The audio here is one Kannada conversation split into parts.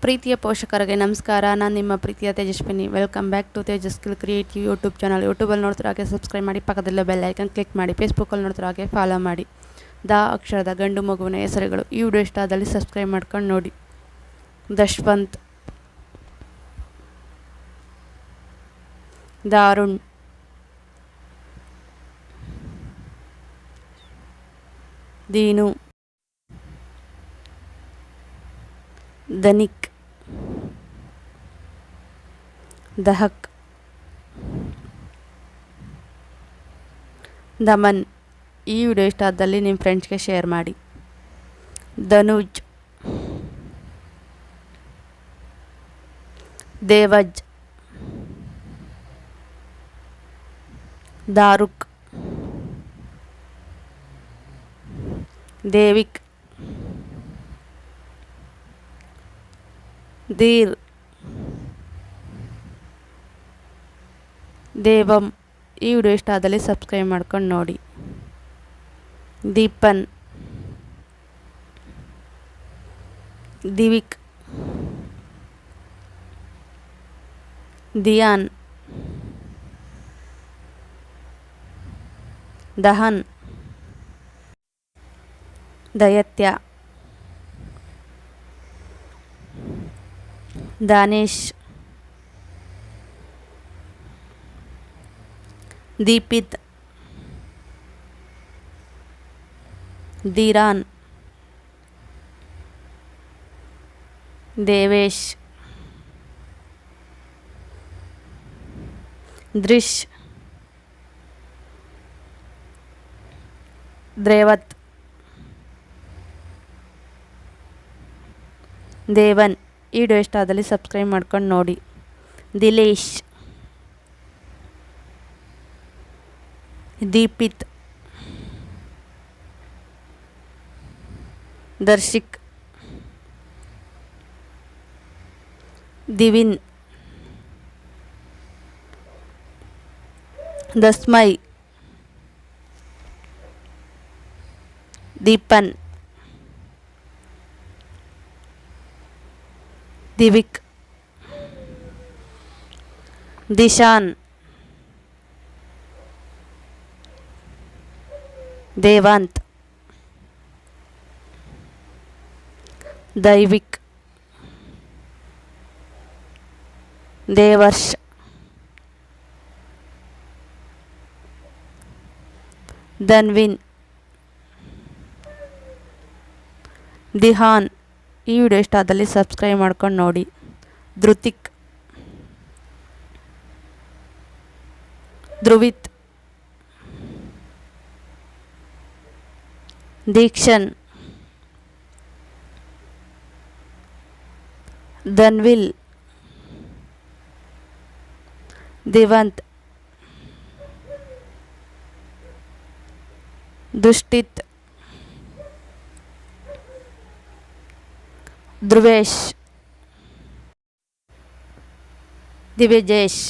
ಪ್ರೀತಿಯ ಪೋಷಕರಿಗೆ ನಮಸ್ಕಾರ. ನಾನು ನಿಮ್ಮ ಪ್ರೀತಿಯ Tejaswini. Welcome back to Tejas skill creative YouTube channel. ಯೂಟ್ಯೂಬಲ್ಲಿ ನೋಡ್ತಿರೋ ಹಾಗೆ ಸಬ್ಸ್ಕ್ರೈಬ್ ಮಾಡಿ, ಪಕ್ಕದಲ್ಲೇ ಬೆಲ್ ಐಕನ್ ಕ್ಲಿಕ್ ಮಾಡಿ. ಫೇಸ್ಬುಕ್ಕಲ್ಲಿ ನೋಡ್ತಿರೋ ಹಾಗೆ ಫಾಲೋ ಮಾಡಿ. ದ ಅಕ್ಷರದ ಗಂಡು ಮಗುವಿನ ಹೆಸರುಗಳು. ಈ ವಿಡಿಯೋ ಇಷ್ಟ ಆದಲ್ಲಿ ಸಬ್ಸ್ಕ್ರೈಬ್ ಮಾಡ್ಕೊಂಡು ನೋಡಿ. ದಶ್ವಂತ್, ದಾರುಣ್, ದೀನು, ದನಿಕ್, ದಹಕ್, ದಮನ್. ಈ ವಿಡಿಯೋ ಇಷ್ಟ ಆದಲ್ಲಿ ನಿಮ್ಮ ಫ್ರೆಂಡ್ಸ್ಗೆ ಶೇರ್ ಮಾಡಿ. ಧನುಜ್, ದೇವಜ್, ದಾರುಕ್, ದೇವಿಕ್, ಧೀರ್, ದೇವಂ. ಈ ವಿಡಿಯೋ ಇಷ್ಟ ಆದಲ್ಲಿ ಸಬ್ಸ್ಕ್ರೈಬ್ ಮಾಡ್ಕೊಂಡು ನೋಡಿ. ದೀಪನ್, ದಿವಿಕ್, ದಿಯಾನ್, ದಹನ್, ದಯತ್ಯ, ದಾನೇಶ್, ದೀಪಿತ್, ಧೀರಾನ್, ದೇವೇಶ್, ದೃಶ್, ದ್ರೇವತ್, ದೇವನ್. ಈ ವಿಡಿಯೋ ಇಷ್ಟ ಆದಲ್ಲಿ ಸಬ್ಸ್ಕ್ರೈಬ್ ಮಾಡ್ಕೊಂಡು ನೋಡಿ. ದಿಲೇಶ್, ದೀಪಿತ್, ದರ್ಶಿಕ್, ದಿವಿನ್, ದಸ್ಮೈ, ದೀಪನ್, ದಿವಿಕ್, ದಿಶಾನ್, ದೇವಾಂತ್, ದೈವಿಕ್, ದೇವರ್ಷ್, ಧನ್ವಿನ್, ದಿಹಾನ್. ಈ ವಿಡಿಯೋ ಇಷ್ಟ ಆದಲ್ಲಿ ಸಬ್ಸ್ಕ್ರೈಬ್ ಮಾಡ್ಕೊಂಡು ನೋಡಿ. ಧೃತಿಕ್, ಧ್ರುವಿತ್, ದೀಕ್ಷನ್, ಧನ್ವಿಲ್, ದಿವಂತ್, ದುಷ್ಟಿತ್, ಧ್ರುವೇಶ್, ದಿವ್ಯಜೇಶ್,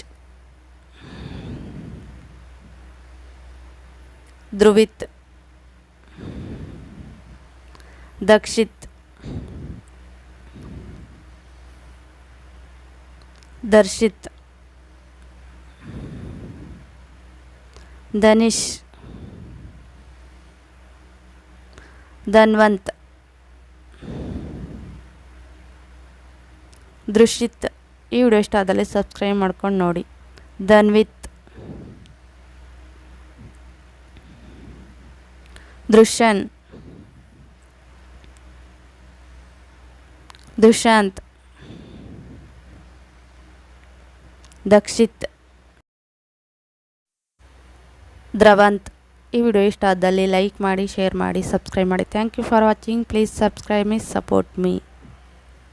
ಧ್ರುವಿತ್, ದಕ್ಷಿತ್, ದರ್ಶಿತ್, ಧನಿಷ್, ಧನ್ವಂತ್, ದೃಶಿತ್. ಈ ವಿಡಿಯೋ ಇಷ್ಟ ಆದಲ್ಲಿ ಸಬ್ಸ್ಕ್ರೈಬ್ ಮಾಡ್ಕೊಂಡು ನೋಡಿ. ಧನ್ವಿತ್, ದೃಶನ್, ದುಶಾಂತ್, ದಕ್ಷಿತ್, ದ್ರವಂತ್. ಈ ವಿಡಿಯೋ ಇಷ್ಟ ಆದಲ್ಲಿ ಲೈಕ್ ಮಾಡಿ, ಶೇರ್ ಮಾಡಿ, ಸಬ್ಸ್ಕ್ರೈಬ್ ಮಾಡಿ. Thank you for watching. Please subscribe me, support me.